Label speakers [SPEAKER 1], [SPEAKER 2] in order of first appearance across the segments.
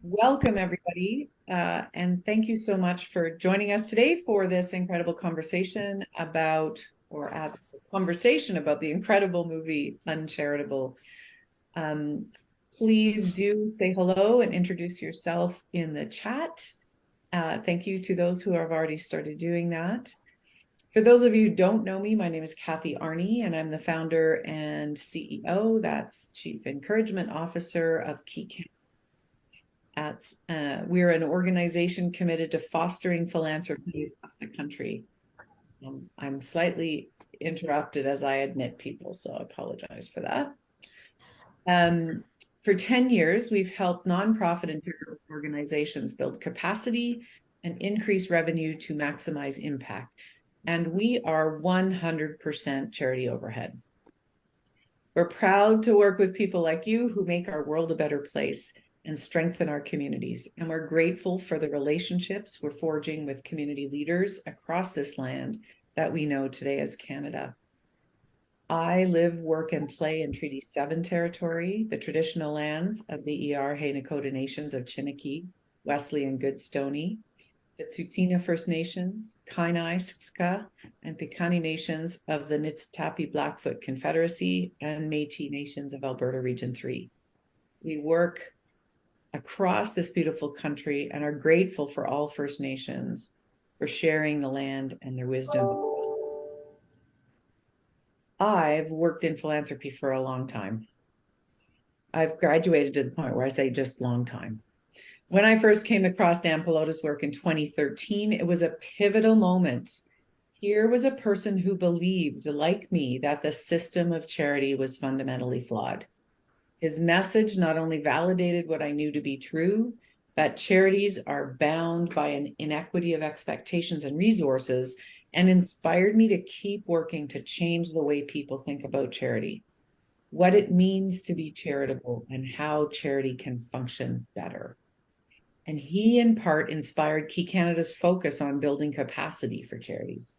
[SPEAKER 1] Welcome, everybody, and thank you so much for joining us today for this incredible conversation the incredible movie UnCharitable. Um, Please do say hello and introduce yourself in the chat. Thank you to those who have already started doing that. For those of you who don't know me, my name is Kathy Arney, and I'm the founder and CEO, that's Chief Encouragement Officer of Key we're an organization committed to fostering philanthropy across the country. I'm slightly interrupted as I admit people, so I apologize for that. For 10 years, we've helped nonprofit and charitable organizations build capacity and increase revenue to maximize impact. And we are 100% charity overhead. We're proud to work with people like you who make our world a better place and strengthen our communities. And we're grateful for the relationships we're forging with community leaders across this land that we know today as Canada. I live, work, and play in Treaty 7 territory, the traditional lands of the Hay Nakota Nations of Chiniki, Wesley, and Goodstoney, the Tsuut'ina First Nations, Kainai, Siksika, and Piikani Nations of the Niitsitapi Blackfoot Confederacy, and Métis Nations of Alberta Region 3. We work across this beautiful country and are grateful for all First Nations for sharing the land and their wisdom. I've worked in philanthropy for a long time. I've graduated to the point where I say just long time. When I first came across Dan Pelota's work in 2013, it was a pivotal moment. Here was a person who believed, like me, that the system of charity was fundamentally flawed. His message not only validated what I knew to be true, that charities are bound by an inequity of expectations and resources, and inspired me to keep working to change the way people think about charity, what it means to be charitable, and how charity can function better. And he, in part, inspired Key Canada's focus on building capacity for charities.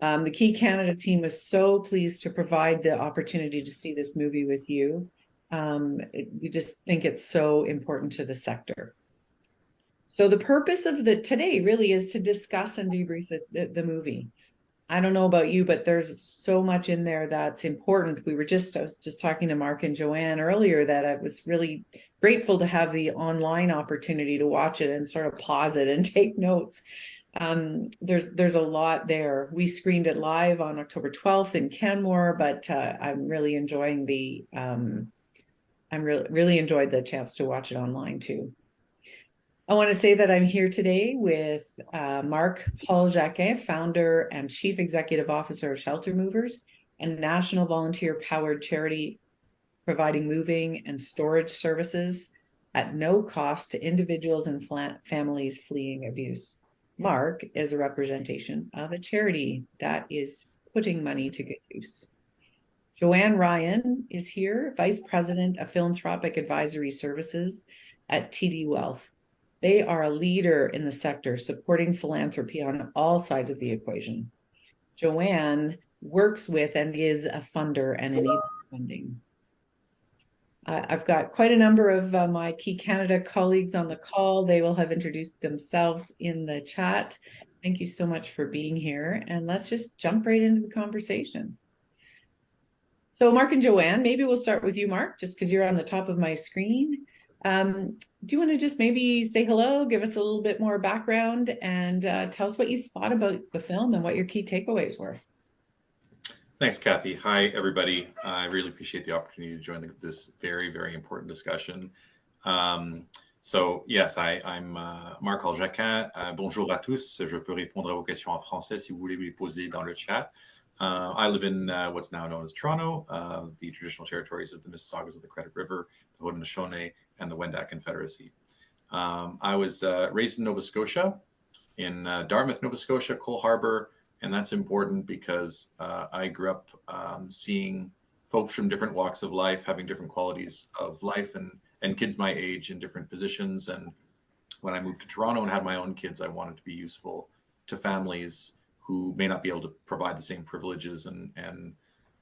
[SPEAKER 1] The Key Canada team was so pleased to provide the opportunity to see this movie with you. We just think it's so important to the sector. So the purpose of today really is to discuss and debrief the movie. I don't know about you, but there's so much in there that's important. I was just talking to Mark and Joanne earlier that I was really grateful to have the online opportunity to watch it and sort of pause it and take notes. There's a lot there. We screened it live on October 12th in Canmore, but I'm really enjoying really enjoyed the chance to watch it online too. I want to say that I'm here today with Marc Paul Jacquet, founder and chief executive officer of Shelter Movers, and national volunteer-powered charity providing moving and storage services at no cost to individuals and families fleeing abuse. Marc is a representation of a charity that is putting money to good use. Joanne Ryan is here, Vice President of Philanthropic Advisory Services at TD Wealth. They are a leader in the sector, supporting philanthropy on all sides of the equation. Joanne works with and is a funder and enables funding. I've got quite a number of my Key Canada colleagues on the call. They will have introduced themselves in the chat. Thank you so much for being here. And let's just jump right into the conversation. So Marc and Joanne, maybe we'll start with you, Marc, just because you're on the top of my screen. Do you want to just maybe say hello, give us a little bit more background, and tell us what you thought about the film and what your key takeaways were?
[SPEAKER 2] Thanks, Kathy. Hi, everybody. I really appreciate the opportunity to join this very, very important discussion. So, yes, I'm Marc Paul Jacquet. Bonjour à tous. Je peux répondre à vos questions en français si vous voulez les poser dans le chat. I live in what's now known as Toronto, the traditional territories of the Mississaugas of the Credit River, the Haudenosaunee, and the Wendat Confederacy. I was raised in Nova Scotia, in Dartmouth, Nova Scotia, Cole Harbour, and that's important because I grew up seeing folks from different walks of life having different qualities of life and kids my age in different positions. And when I moved to Toronto and had my own kids, I wanted to be useful to families who may not be able to provide the same privileges and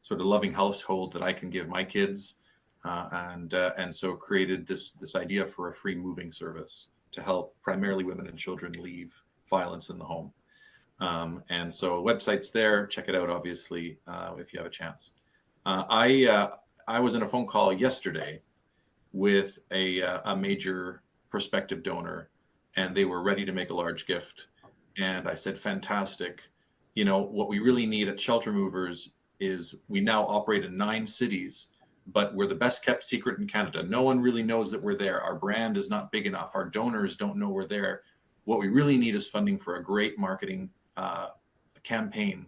[SPEAKER 2] sort of loving household that I can give my kids. and so created this idea for a free moving service to help primarily women and children leave violence in the home. And so website's there. Check it out, obviously, if you have a chance. I was in a phone call yesterday with a major prospective donor, and they were ready to make a large gift. And I said, fantastic. You know, what we really need at Shelter Movers is we now operate in 9 cities, but we're the best kept secret in Canada. No one really knows that we're there. Our brand is not big enough. Our donors don't know we're there. What we really need is funding for a great marketing campaign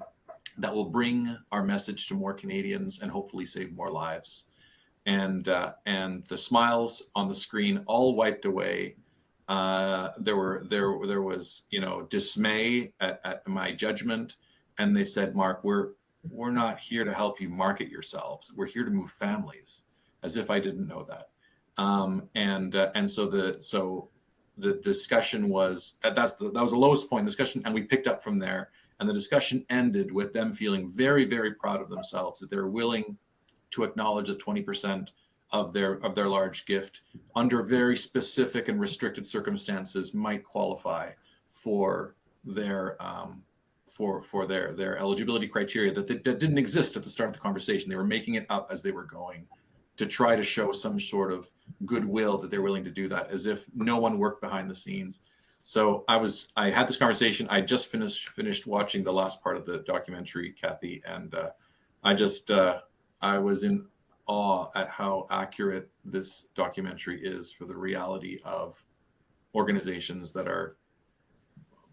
[SPEAKER 2] that will bring our message to more Canadians and hopefully save more lives. And the smiles on the screen all wiped away. There was, you know, dismay at my judgment, and they said, Mark, we're not here to help you market yourselves. We're here to move families, as if I didn't know that. And so the discussion was that was the lowest point in the discussion, and we picked up from there. And the discussion ended with them feeling very, very proud of themselves, that they're willing to acknowledge that 20% of their large gift under very specific and restricted circumstances might qualify for their their eligibility criteria that didn't exist at the start of the conversation. They were making it up as they were going to try to show some sort of goodwill that they're willing to do that, as if no one worked behind the scenes. So I had this conversation. I just finished watching the last part of the documentary, Kathy, and I was in awe at how accurate this documentary is for the reality of organizations that are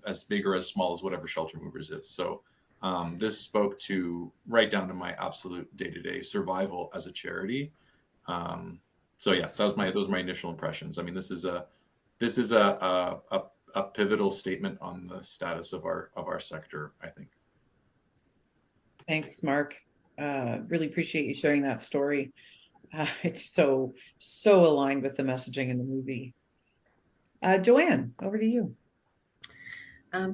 [SPEAKER 2] as big or as small as whatever Shelter Movers is. So this spoke to right down to my absolute day-to-day survival as a charity. So yeah, those were my initial impressions. I mean, this is a pivotal statement on the status of our sector, I think.
[SPEAKER 1] Thanks, Mark. Really appreciate you sharing that story. It's so aligned with the messaging in the movie. Joanne, over to you.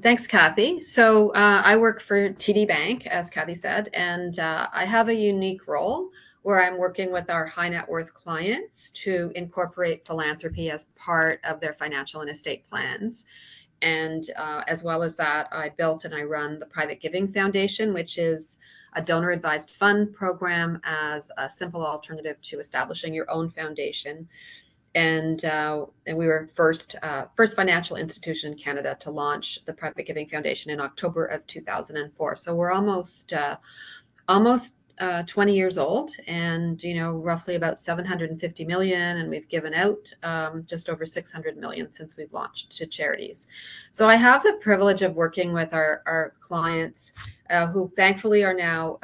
[SPEAKER 3] Thanks, Kathy. So I work for TD Bank, as Kathy said, and I have a unique role where I'm working with our high net worth clients to incorporate philanthropy as part of their financial and estate plans. And as well as that, I built and I run the Private Giving Foundation, which is a donor advised fund program as a simple alternative to establishing your own foundation. And we were first financial institution in Canada to launch the Private Giving Foundation in October of 2004. So we're almost 20 years old, and roughly about 750 million, and we've given out just over 600 million since we've launched to charities. So I have the privilege of working with our clients who thankfully are now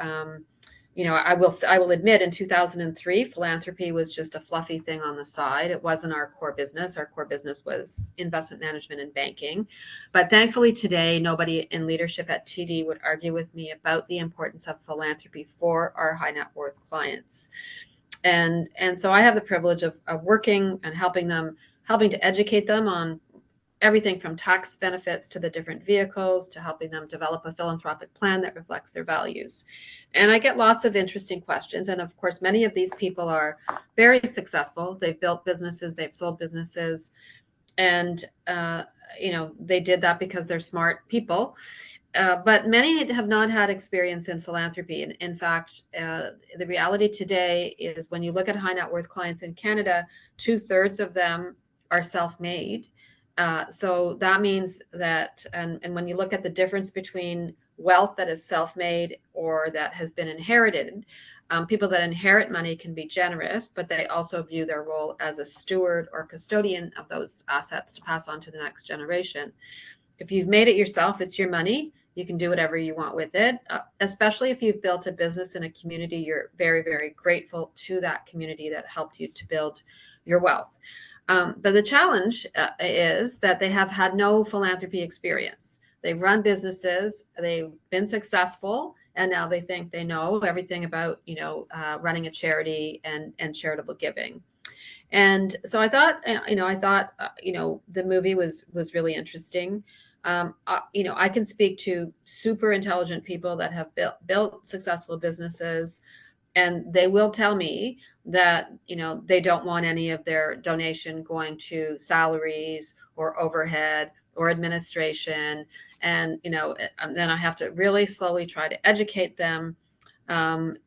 [SPEAKER 3] I will admit, in 2003, philanthropy was just a fluffy thing on the side. It wasn't our core business. Our core business was investment management and banking. But thankfully today, nobody in leadership at TD would argue with me about the importance of philanthropy for our high net worth clients. And so I have the privilege of working and helping to educate them on everything from tax benefits to the different vehicles, to helping them develop a philanthropic plan that reflects their values. And I get lots of interesting questions. And of course, many of these people are very successful. They've built businesses, they've sold businesses, and they did that because they're smart people. But many have not had experience in philanthropy. And in fact, the reality today is when you look at high net worth clients in Canada, 2/3 of them are self-made. So that means that, and when you look at the difference between wealth that is self-made or that has been inherited, people that inherit money can be generous, but they also view their role as a steward or custodian of those assets to pass on to the next generation. If you've made it yourself, it's your money. You can do whatever you want with it, especially if you've built a business in a community. You're very, very grateful to that community that helped you to build your wealth. But the challenge is that they have had no philanthropy experience. They've run businesses, they've been successful, and now they think they know everything about, running a charity and charitable giving. And so I thought, the movie was really interesting. I can speak to super intelligent people that have built successful businesses And they will tell me that, they don't want any of their donation going to salaries or overhead or administration. And, and then I have to really slowly try to educate them on,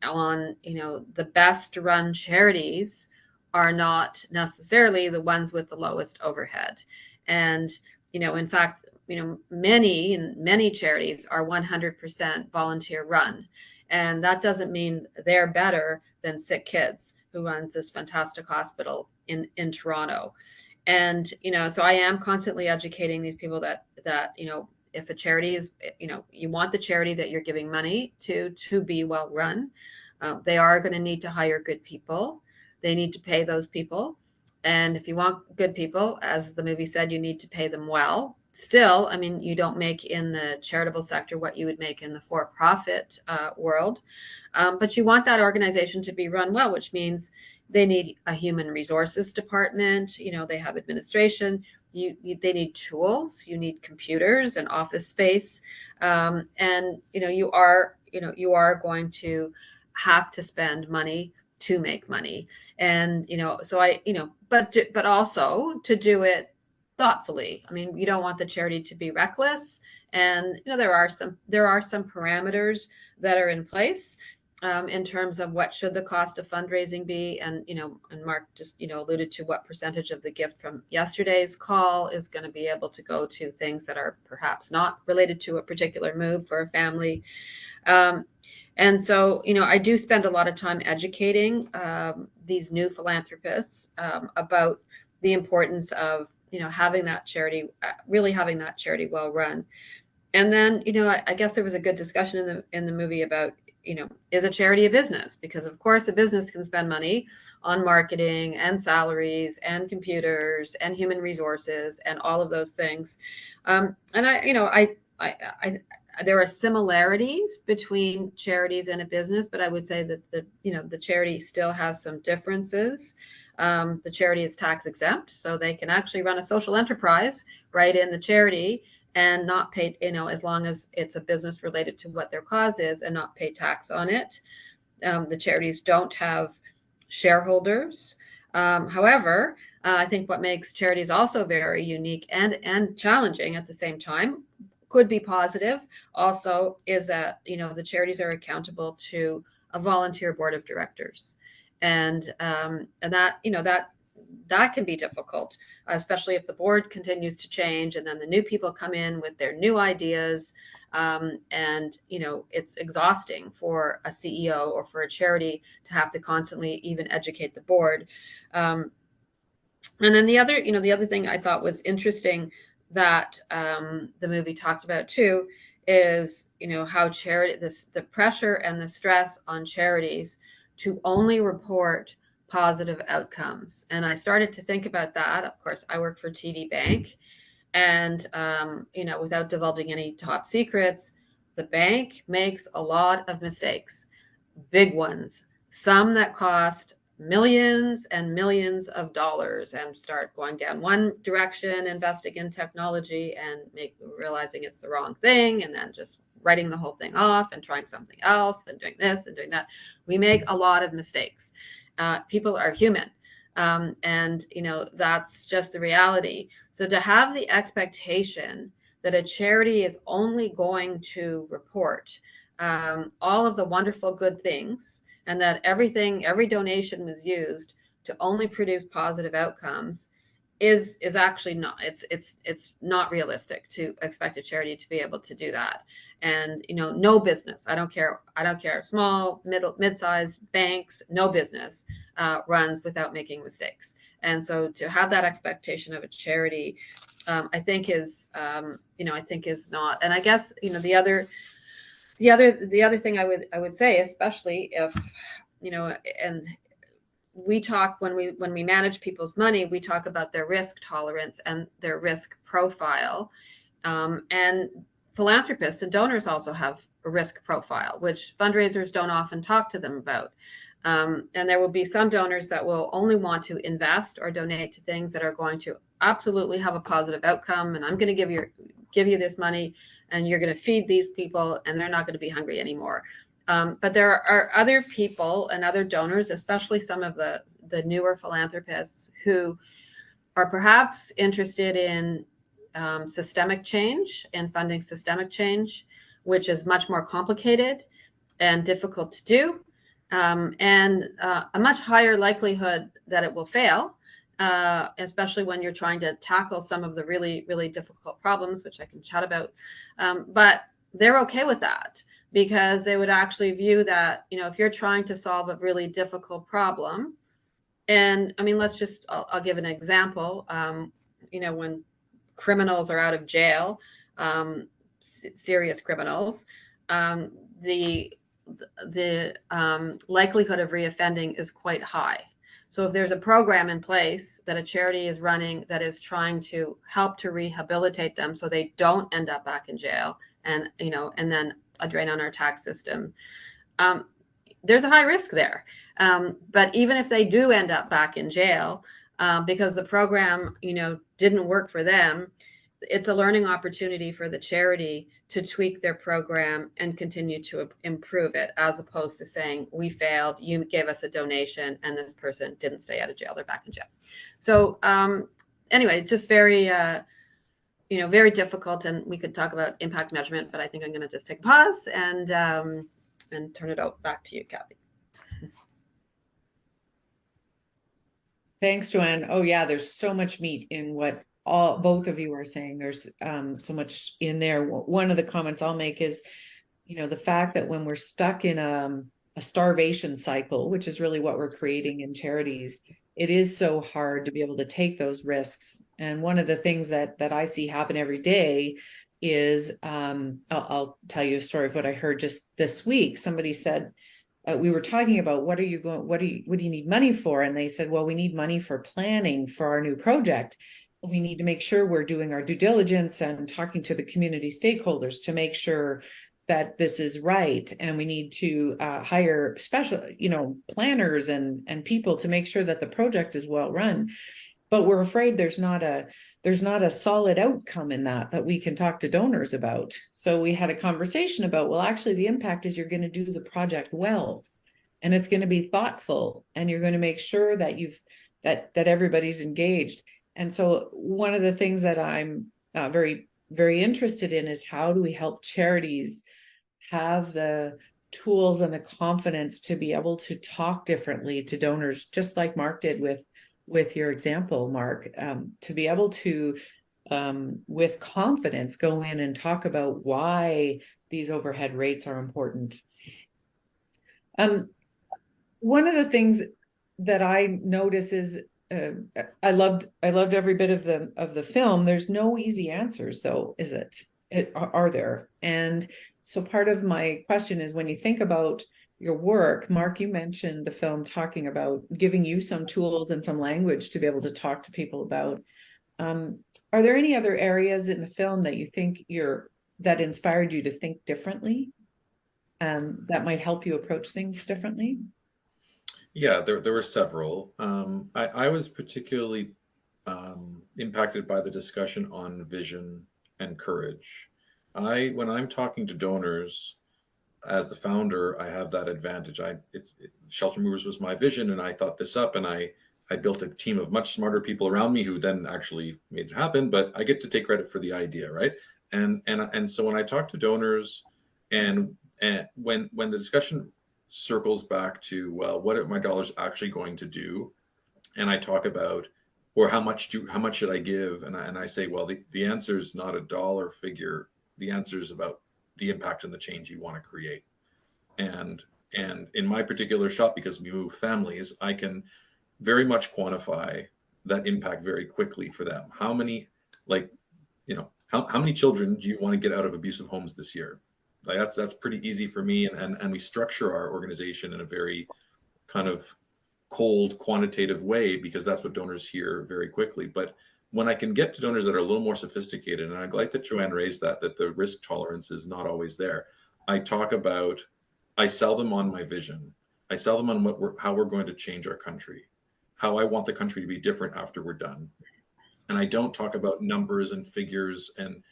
[SPEAKER 3] the best run charities are not necessarily the ones with the lowest overhead. And, in fact, many charities are 100% volunteer run. And that doesn't mean they're better than Sick Kids, who runs this fantastic hospital in Toronto. And, so I am constantly educating these people that, if a charity is, you want the charity that you're giving money to be well run. They are going to need to hire good people. They need to pay those people. And if you want good people, as the movie said, you need to pay them well. Still, I mean, you don't make in the charitable sector what you would make in the for-profit world. But you want that organization to be run well, which means they need a human resources department. They have administration. They need tools. You need computers and office space. And you are going to have to spend money to make money. And so but also to do it thoughtfully. I mean, you don't want the charity to be reckless. And there are some parameters that are in place in terms of what should the cost of fundraising be. And and Mark just alluded to what percentage of the gift from yesterday's call is going to be able to go to things that are perhaps not related to a particular move for a family. And so, I do spend a lot of time educating these new philanthropists about the importance of having that charity, really having that charity well run. And then, I guess there was a good discussion in the movie about, is a charity a business? Because of course a business can spend money on marketing and salaries and computers and human resources and all of those things. And there are similarities between charities and a business, but I would say that the charity still has some differences. The charity is tax exempt, so they can actually run a social enterprise right in the charity and not pay, as long as it's a business related to what their cause is, and not pay tax on it. The charities don't have shareholders. However, I think what makes charities also very unique and challenging at the same time, could be positive also, is that the charities are accountable to a volunteer board of directors. And that can be difficult, especially if the board continues to change and then the new people come in with their new ideas. And it's exhausting for a CEO or for a charity to have to constantly even educate the board. And then the other thing I thought was interesting that the movie talked about too is how the pressure and the stress on charities to only report positive outcomes. And I started to think about that. Of course, I work for TD Bank, and without divulging any top secrets, the bank makes a lot of mistakes, big ones, some that cost millions and millions of dollars and start going down one direction, investing in technology and realizing it's the wrong thing, and then just writing the whole thing off and trying something else and doing this and doing that. We make a lot of mistakes. People are human. And that's just the reality. So to have the expectation that a charity is only going to report all of the wonderful good things, and that every donation was used to only produce positive outcomes, is actually not, it's not realistic to expect a charity to be able to do that. And no business, I don't care, small, mid-sized banks, no business runs without making mistakes. And so to have that expectation of a charity, I think is not. And I guess the other thing I would say, especially if and we talk, when we manage people's money, we talk about their risk tolerance and their risk profile. And philanthropists and donors also have a risk profile, which fundraisers don't often talk to them about. And there will be some donors that will only want to invest or donate to things that are going to absolutely have a positive outcome. And I'm going to give you this money, and you're going to feed these people, and they're not going to be hungry anymore. But there are other people and other donors, especially some of the newer philanthropists, who are perhaps interested in systemic change and funding systemic change, which is much more complicated and difficult to do, and a much higher likelihood that it will fail, especially when you're trying to tackle some of the really, really difficult problems, which I can chat about. But they're okay with that, because they would actually view that, if you're trying to solve a really difficult problem, and I mean, I'll give an example. When criminals are out of jail, serious criminals, the likelihood of reoffending is quite high. So if there's a program in place that a charity is running that is trying to help to rehabilitate them so they don't end up back in jail, and then a drain on our tax system, there's a high risk there. But even if they do end up back in jail, because the program, didn't work for them, it's a learning opportunity for the charity to tweak their program and continue to improve it, as opposed to saying, we failed, you gave us a donation, and this person didn't stay out of jail, they're back in jail. So anyway, just very, very difficult. And we could talk about impact measurement, but I think I'm going to just take a pause and turn it back to you, Kathy.
[SPEAKER 1] Thanks, Joanne. Oh yeah, there's so much meat in what both of you are saying. There's so much in there. One of the comments I'll make is, the fact that when we're stuck in a starvation cycle, which is really what we're creating in charities, it is so hard to be able to take those risks. And one of the things that I see happen every day is, I'll tell you a story of what I heard just this week. Somebody said, we were talking about what do you need money for? And they said, well, we need money for planning for our new project. We need to make sure we're doing our due diligence and talking to the community stakeholders to make sure that this is right. And we need to hire special, planners and people to make sure that the project is well run. But we're afraid there's not a solid outcome in that we can talk to donors about. So we had a conversation about, well, actually the impact is you're going to do the project well, and it's going to be thoughtful, and you're going to make sure that that everybody's engaged. And so one of the things that I'm very, very interested in is, how do we help charities have the tools and the confidence to be able to talk differently to donors, just like Mark did with your example, Mark, to be able to, with confidence, go in and talk about why these overhead rates are important. One of the things that I notice is, I loved every bit of the film. There's no easy answers, though, is it? Are there? And so part of my question is, when you think about your work, Mark, you mentioned the film talking about giving you some tools and some language to be able to talk to people about. Are there any other areas in the film that you think that inspired you to think differently, that might help you approach things differently?
[SPEAKER 2] Yeah, there were several. I was particularly impacted by the discussion on vision and courage. When I'm talking to donors, as the founder, I have that advantage. Shelter Movers was my vision, and I thought this up, and I built a team of much smarter people around me who then actually made it happen. But I get to take credit for the idea, right? And so when I talk to donors, and when the discussion circles back to, well, what are my dollars actually going to do? And I talk about, or how much should I give? And I say, well, the answer is not a dollar figure. The answer is about the impact and the change you want to create. And in my particular shop, because we move families, I can very much quantify that impact very quickly for them. How many children do you want to get out of abusive homes this year? Like that's pretty easy for me. And we structure our organization in a very kind of cold, quantitative way, because that's what donors hear very quickly. But when I can get to donors that are a little more sophisticated, and I like that Joanne raised that the risk tolerance is not always there. I sell them on my vision. I sell them on how we're going to change our country, how I want the country to be different after we're done. And I don't talk about numbers and figures and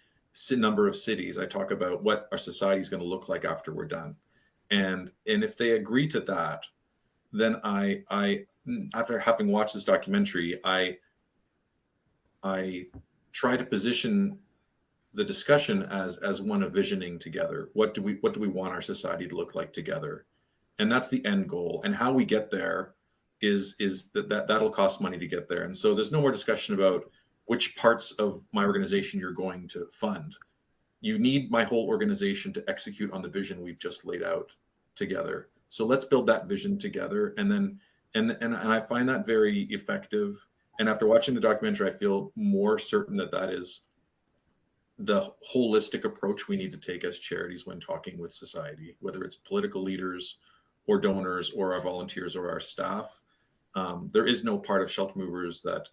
[SPEAKER 2] number of cities. I talk about what our society is going to look like after we're done. And if they agree to that, then I after having watched this documentary, I try to position the discussion as one of visioning together. What do we want our society to look like together? And that's the end goal. And how we get there is that'll cost money to get there. And so there's no more discussion about which parts of my organization you're going to fund. You need my whole organization to execute on the vision we've just laid out together. So let's build that vision together. And then and I find that very effective. And after watching the documentary, I feel more certain that that is the holistic approach we need to take as charities when talking with society, whether it's political leaders or donors or our volunteers or our staff. There is no part of Shelter Movers that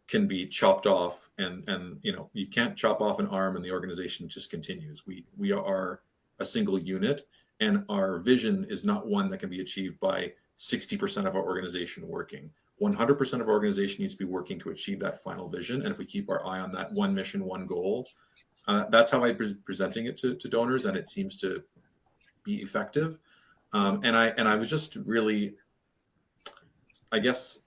[SPEAKER 2] can be chopped off, and you can't chop off an arm and the organization just continues. We are a single unit, and our vision is not one that can be achieved by 60% of our organization working. 100% of our organization needs to be working to achieve that final vision. And if we keep our eye on that one mission, one goal, that's how I'm presenting it to donors, and it seems to be effective. And I was just really, I guess,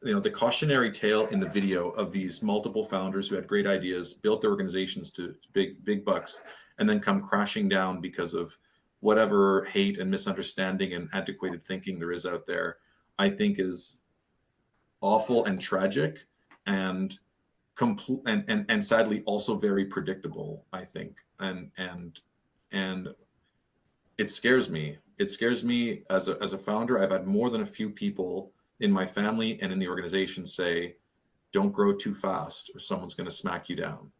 [SPEAKER 2] the cautionary tale in the video of these multiple founders who had great ideas, built their organizations to big bucks, and then come crashing down because of whatever hate and misunderstanding and antiquated thinking there is out there, I think is awful and tragic, and sadly also very predictable, I think. And it scares me. It scares me as a founder. I've had more than a few people in my family and in the organization say, don't grow too fast or someone's going to smack you down.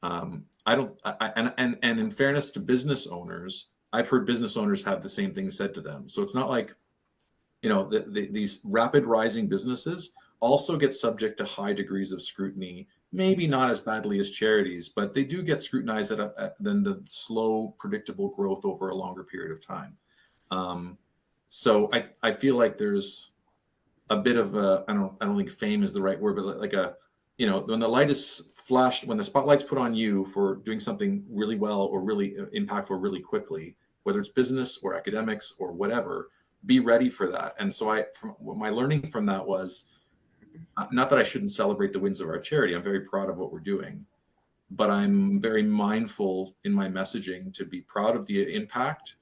[SPEAKER 2] And in fairness to business owners, I've heard business owners have the same thing said to them. So it's not like, these rapid rising businesses also get subject to high degrees of scrutiny, maybe not as badly as charities, but they do get scrutinized than the slow, predictable growth over a longer period of time. So I feel like there's a bit of a, I don't think fame is the right word, but like when the light is flashed, when the spotlight's put on you for doing something really well or really impactful really quickly, whether it's business or academics or whatever, be ready for that. And so my learning from that was, not that I shouldn't celebrate the wins of our charity. I'm very proud of what we're doing, but I'm very mindful in my messaging to be proud of the impact,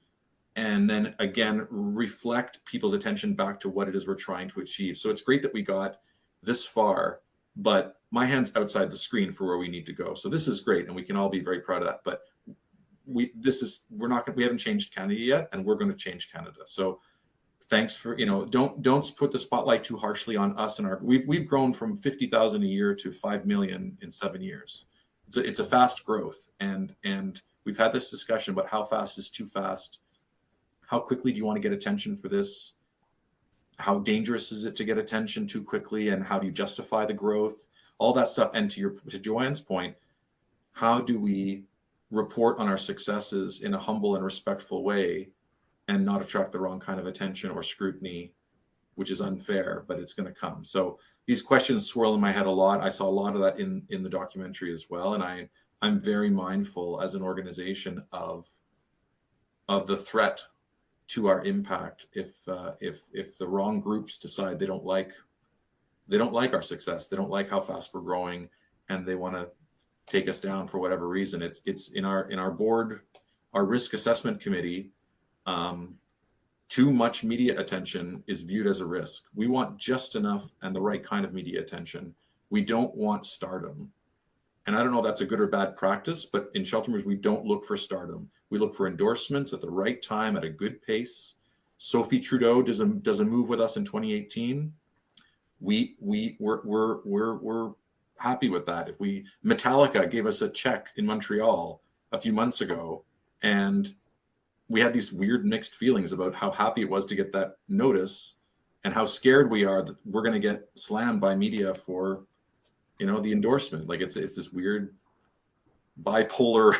[SPEAKER 2] and then again, reflect people's attention back to what it is we're trying to achieve. So it's great that we got this far, but my hand's outside the screen for where we need to go. So this is great, and we can all be very proud of that, but we haven't changed Canada yet, and we're going to change Canada. So thanks for, don't put the spotlight too harshly on us. And we've grown from 50,000 a year to 5 million in 7 years. It's a fast growth. And we've had this discussion about how fast is too fast. How quickly do you want to get attention for this? How dangerous is it to get attention too quickly? And how do you justify the growth? All that stuff. And to Joanne's point, how do we report on our successes in a humble and respectful way, and not attract the wrong kind of attention or scrutiny, which is unfair, but it's going to come. So these questions swirl in my head a lot. I saw a lot of that in the documentary as well. And I'm very mindful as an organization of the threat to our impact if the wrong groups decide they don't like our success, they don't like how fast we're growing, and they want to take us down for whatever reason. It's in our board, our risk assessment committee. Too much media attention is viewed as a risk. We want just enough and the right kind of media attention. We don't want stardom. And I don't know if that's a good or bad practice, but in Shelter Movers, we don't look for stardom. We look for endorsements at the right time at a good pace. Sophie Trudeau does a move with us in 2018. We're happy with that. Metallica gave us a check in Montreal a few months ago, and we had these weird mixed feelings about how happy it was to get that notice and how scared we are that we're going to get slammed by media for, the endorsement. Like it's this weird bipolar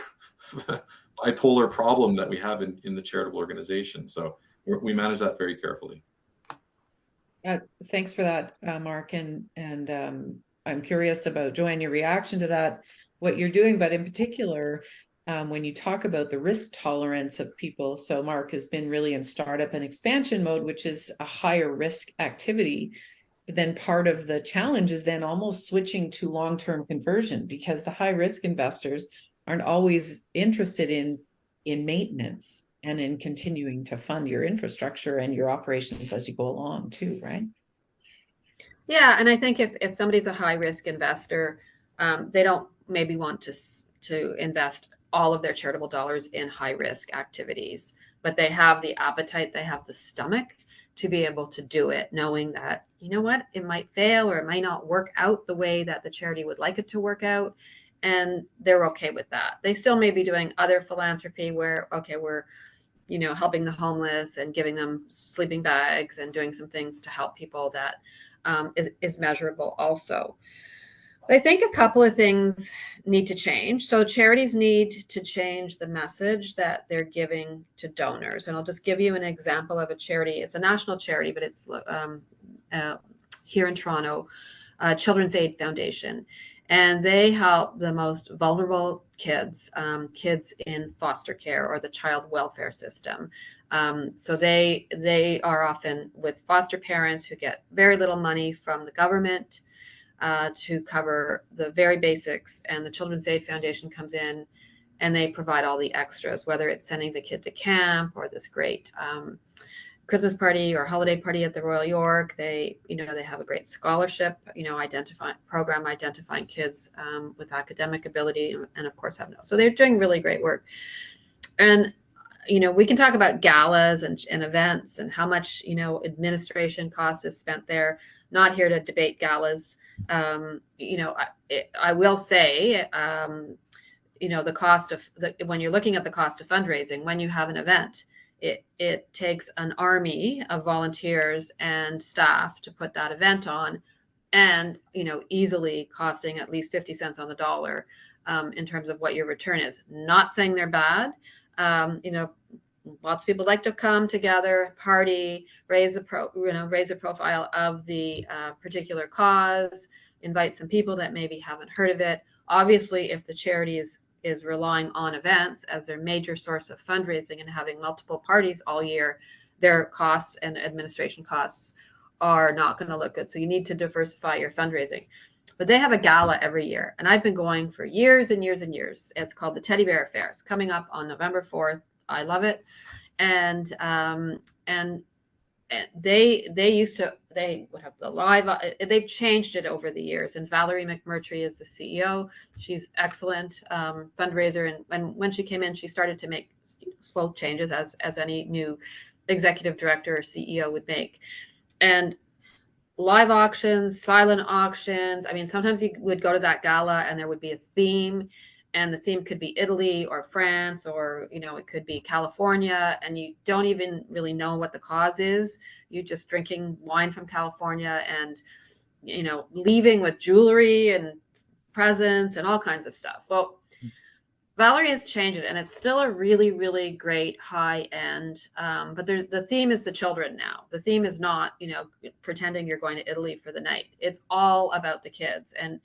[SPEAKER 2] problem that we have in the charitable organization. So we manage that very carefully.
[SPEAKER 1] Thanks for that, Mark. And I'm curious about, Joanne, your reaction to that, what you're doing, but in particular, when you talk about the risk tolerance of people, so Mark has been really in startup and expansion mode, which is a higher risk activity. But then part of the challenge is then almost switching to long-term conversion, because the high risk investors aren't always interested in maintenance and in continuing to fund your infrastructure and your operations as you go along too, right?
[SPEAKER 3] Yeah, and I think if somebody's a high risk investor, they don't maybe want to invest all of their charitable dollars in high risk activities, but they have the appetite, they have the stomach to be able to do it, knowing that, you know what, it might fail or it might not work out the way that the charity would like it to work out. And they're okay with that. They still may be doing other philanthropy where, okay, we're, helping the homeless and giving them sleeping bags and doing some things to help people that is measurable also. I think a couple of things need to change. So charities need to change the message that they're giving to donors. And I'll just give you an example of a charity. It's a national charity, but it's here in Toronto, Children's Aid Foundation. And they help the most vulnerable kids, kids in foster care or the child welfare system. So they are often with foster parents who get very little money from the government to cover the very basics, and the Children's Aid Foundation comes in and they provide all the extras, whether it's sending the kid to camp or this great Christmas party or holiday party at the Royal York. They have a great scholarship, identifying kids with academic ability and of course have no. So they're doing really great work. And we can talk about galas and events and how much administration cost is spent there. Not here to debate galas. I will say, the cost of when you're looking at the cost of fundraising, when you have an event, it takes an army of volunteers and staff to put that event on, and easily costing at least 50 cents on the dollar in terms of what your return is. Not saying they're bad. Lots of people like to come together, party, raise a profile of the particular cause, invite some people that maybe haven't heard of it. Obviously, if the charity is relying on events as their major source of fundraising and having multiple parties all year, their costs and administration costs are not going to look good. So you need to diversify your fundraising. But they have a gala every year, and I've been going for years and years and years. It's called the Teddy Bear Affair. It's coming up on November 4th. I love it. And they would have the live, they've changed it over the years. And Valerie McMurtry is the CEO. She's excellent fundraiser. And when she came in, she started to make slow changes as any new executive director or CEO would make. And live auctions, silent auctions. I mean, sometimes you would go to that gala and there would be a theme, and the theme could be Italy or France, or, it could be California, and you don't even really know what the cause is. You're just drinking wine from California and, leaving with jewelry and presents and all kinds of stuff. Well, Valerie has changed it, and it's still a really, really great high end. But the theme is the children now. The theme is not, pretending you're going to Italy for the night. It's all about the kids, and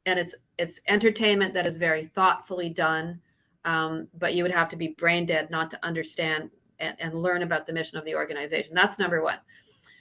[SPEAKER 3] it's entertainment that is very thoughtfully done. But you would have to be brain dead not to understand and learn about the mission of the organization. That's number one.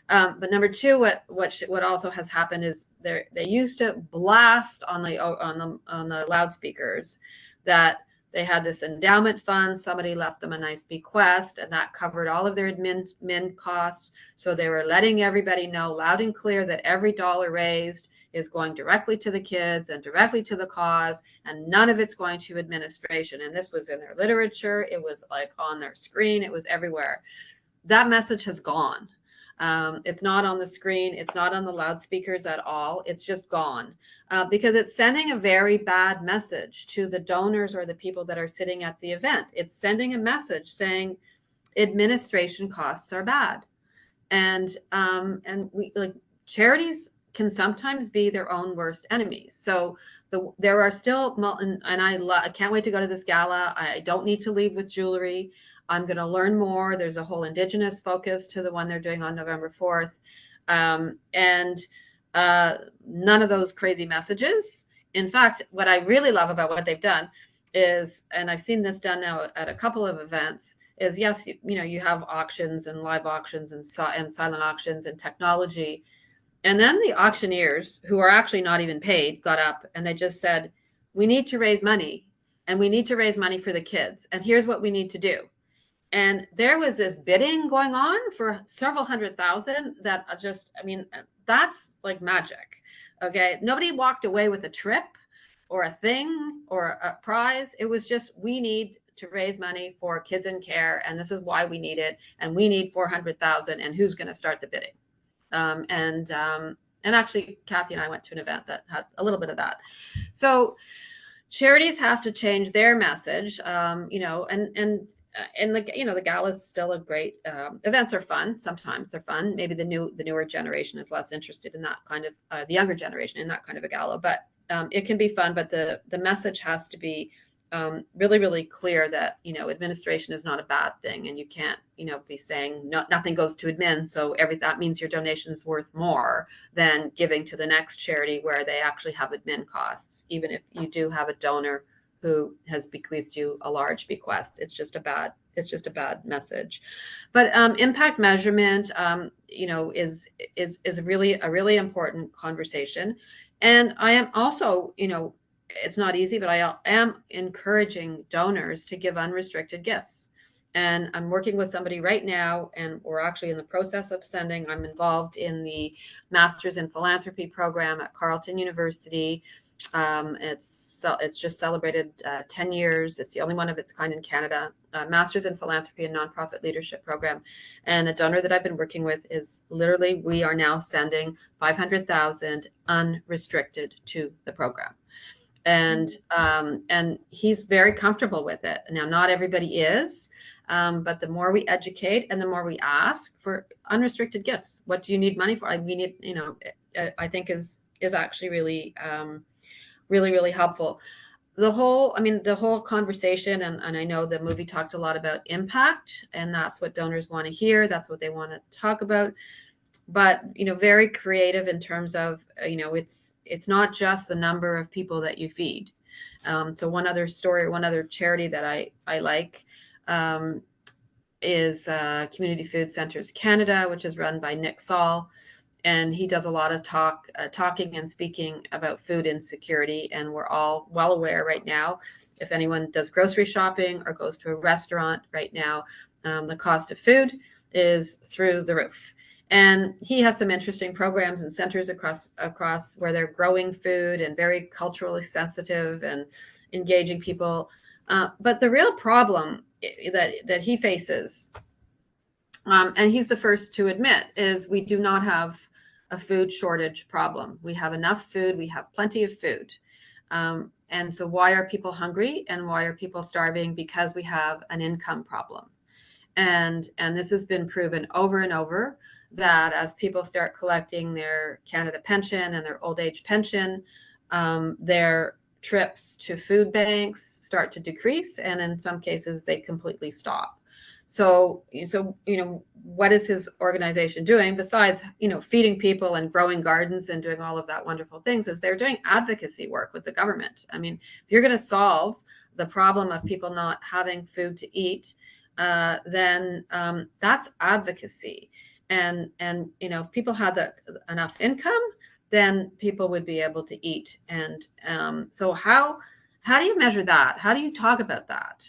[SPEAKER 3] But number two, what also has happened is they used to blast on the loudspeakers that they had this endowment fund. Somebody left them a nice bequest, and that covered all of their admin costs. So they were letting everybody know loud and clear that every dollar raised is going directly to the kids and directly to the cause, and none of it's going to administration. And this was in their literature. It was like on their screen. It was everywhere. That message has gone. It's not on the screen. It's not on the loudspeakers at all. It's just gone because it's sending a very bad message to the donors or the people that are sitting at the event. It's sending a message saying administration costs are bad. And we, like, charities can sometimes be their own worst enemies. So there are still, and I can't wait to go to this gala. I don't need to leave with jewelry. I'm going to learn more. There's a whole Indigenous focus to the one they're doing on November 4th. And none of those crazy messages. In fact, what I really love about what they've done is, and I've seen this done now at a couple of events, is yes, you have auctions and live auctions and silent auctions and technology. And then the auctioneers, who are actually not even paid, got up and they just said, we need to raise money, and we need to raise money for the kids. And here's what we need to do. And there was this bidding going on for several $100,000 that that's like magic. Okay. Nobody walked away with a trip or a thing or a prize. It was just, we need to raise money for kids in care, and this is why we need it. And we need 400,000, and who's going to start the bidding? And actually, Kathy and I went to an event that had a little bit of that. So charities have to change their message, and the gala is still a great, events are fun. Sometimes they're fun. Maybe the newer generation is less interested in that kind of, the younger generation in that kind of a gala, but it can be fun. But the message has to be really, really clear that, administration is not a bad thing, and you can't, be saying nothing goes to admin. So that means your donation is worth more than giving to the next charity where they actually have admin costs, even if you do have a donor who has bequeathed you a large bequest. It's just a bad message. But impact measurement, is a really important conversation. And I am also, it's not easy, but I am encouraging donors to give unrestricted gifts. And I'm working with somebody right now, and we're actually in the process of sending. I'm involved in the Masters in Philanthropy program at Carleton University. It's just celebrated 10 years. It's the only one of its kind in Canada. Masters in Philanthropy and Nonprofit Leadership program. And a donor that I've been working with is literally, we are now sending 500,000 unrestricted to the program. And he's very comfortable with it. Now, not everybody is, but the more we educate and the more we ask for unrestricted gifts, what do you need money for? We need, I think is actually really, really helpful. The whole conversation, and I know the movie talked a lot about impact, and that's what donors want to hear. That's what they want to talk about. But, very creative in terms of, it's not just the number of people that you feed. So one other charity that I like is Community Food Centers Canada, which is run by Nick Saul. And he does a lot of talking and speaking about food insecurity. And we're all well aware right now, if anyone does grocery shopping or goes to a restaurant right now, the cost of food is through the roof. And he has some interesting programs and centers across where they're growing food and very culturally sensitive and engaging people. But the real problem that he faces, and he's the first to admit, is we do not have a food shortage problem. We have enough food. We have plenty of food. And so why are people hungry and why are people starving? Because we have an income problem. And this has been proven over and over, that as people start collecting their Canada pension and their old age pension, their trips to food banks start to decrease. And in some cases, they completely stop. So, what is his organization doing besides, feeding people and growing gardens and doing all of that wonderful things? Is they're doing advocacy work with the government. I mean, if you're going to solve the problem of people not having food to eat, then that's advocacy. And if people had enough income, then people would be able to eat. And so how do you measure that? How do you talk about that?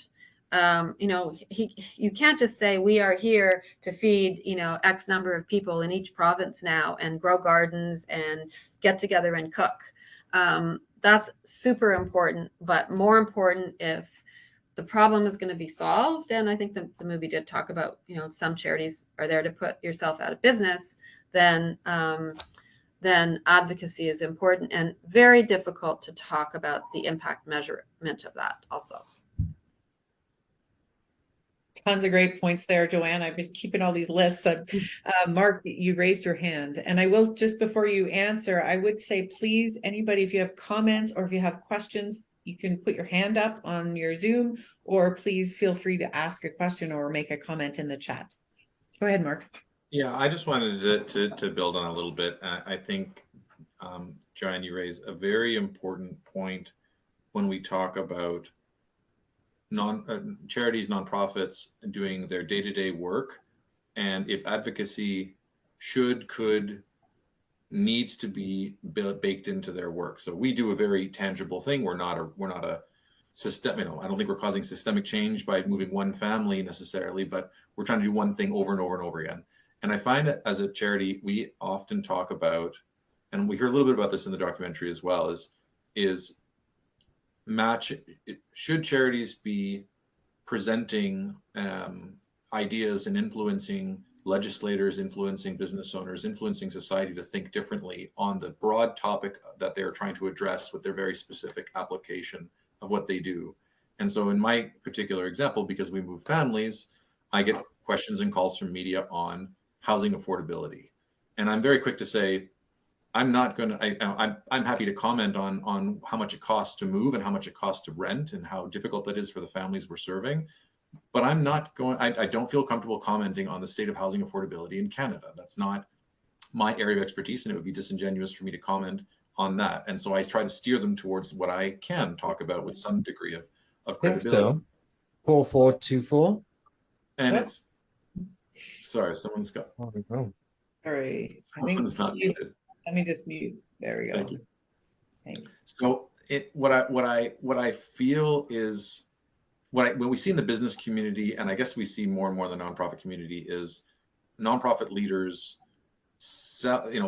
[SPEAKER 3] You can't just say we are here to feed, X number of people in each province now and grow gardens and get together and cook. That's super important, but more important if the problem is going to be solved. And I think the movie did talk about, some charities are there to put yourself out of business. Then advocacy is important, and very difficult to talk about the impact measurement of that also.
[SPEAKER 1] Tons of great points there, Joanne. I've been keeping all these lists. Mark, you raised your hand, and I will, just before you answer, I would say, please, anybody, if you have comments or if you have questions, you can put your hand up on your Zoom, or please feel free to ask a question or make a comment in the chat. Go ahead, Mark.
[SPEAKER 2] Yeah, I just wanted to build on a little bit. I think, Joanne, you raise a very important point when we talk about charities, nonprofits doing their day-to-day work, and if advocacy could, needs to be baked into their work. So we do a very tangible thing. We're not a system. I don't think we're causing systemic change by moving one family necessarily, but we're trying to do one thing over and over and over again. And I find that as a charity, we often talk about, and we hear a little bit about this in the documentary as well, is should charities be presenting ideas and influencing legislators, influencing business owners, influencing society to think differently on the broad topic that they're trying to address with their very specific application of what they do. And so in my particular example, because we move families, I get questions and calls from media on housing affordability. And I'm very quick to say, I'm not going to, I'm happy to comment on how much it costs to move and how much it costs to rent and how difficult that is for the families we're serving. But I'm not going, I don't feel comfortable commenting on the state of housing affordability in Canada. That's not my area of expertise, and it would be disingenuous for me to comment on that. And so I try to steer them towards what I can talk about with some degree of
[SPEAKER 4] Think
[SPEAKER 2] credibility.
[SPEAKER 4] so. 4424.
[SPEAKER 2] And
[SPEAKER 1] Oh.
[SPEAKER 2] it's, sorry, someone's got,
[SPEAKER 4] Oh, no.
[SPEAKER 1] All right. I think
[SPEAKER 2] someone's not muted.
[SPEAKER 1] let me just mute. There we go.
[SPEAKER 2] Thank you.
[SPEAKER 1] Thanks.
[SPEAKER 2] So what I feel is when we see in the business community, and I guess we see more and more in the nonprofit community, is nonprofit leaders,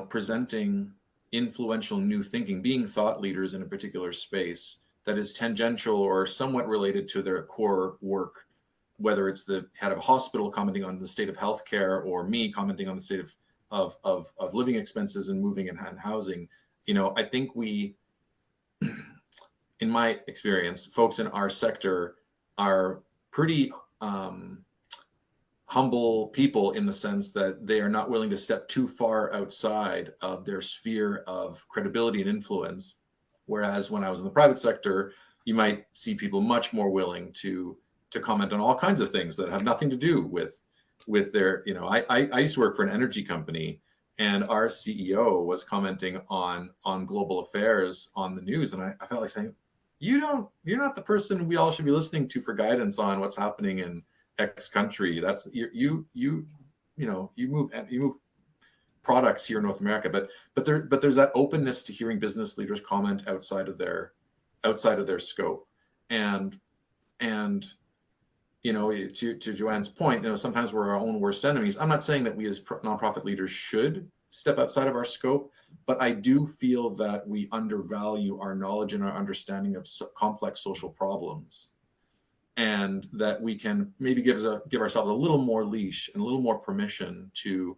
[SPEAKER 2] presenting influential new thinking, being thought leaders in a particular space that is tangential or somewhat related to their core work, whether it's the head of a hospital commenting on the state of healthcare or me commenting on the state of living expenses and moving and housing. I think we, in my experience, folks in our sector are pretty humble people in the sense that they are not willing to step too far outside of their sphere of credibility and influence. Whereas when I was in the private sector, you might see people much more willing to comment on all kinds of things that have nothing to do with their, I used to work for an energy company, and our CEO was commenting on global affairs on the news. And I felt like saying, you're not the person we all should be listening to for guidance on what's happening in X country. That's you move products here in North America, but there's that openness to hearing business leaders comment outside of their scope. And to Joanne's point, sometimes we're our own worst enemies. I'm not saying that we as nonprofit leaders should step outside of our scope, but I do feel that we undervalue our knowledge and our understanding of complex social problems, and that we can maybe give ourselves a little more leash and a little more permission to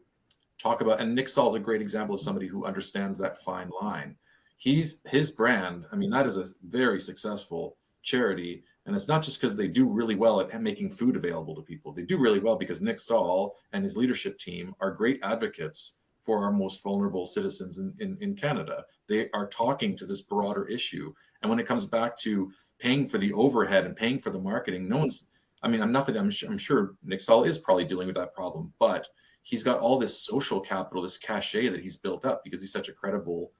[SPEAKER 2] talk about. And Nick Saul is a great example of somebody who understands that fine line. His brand, that is a very successful charity. And it's not just because they do really well at making food available to people. They do really well because Nick Saul and his leadership team are great advocates for our most vulnerable citizens in Canada. They are talking to this broader issue. And when it comes back to paying for the overhead and paying for the marketing, I'm sure Nick Saul is probably dealing with that problem, but he's got all this social capital, this cachet that he's built up because he's such a credible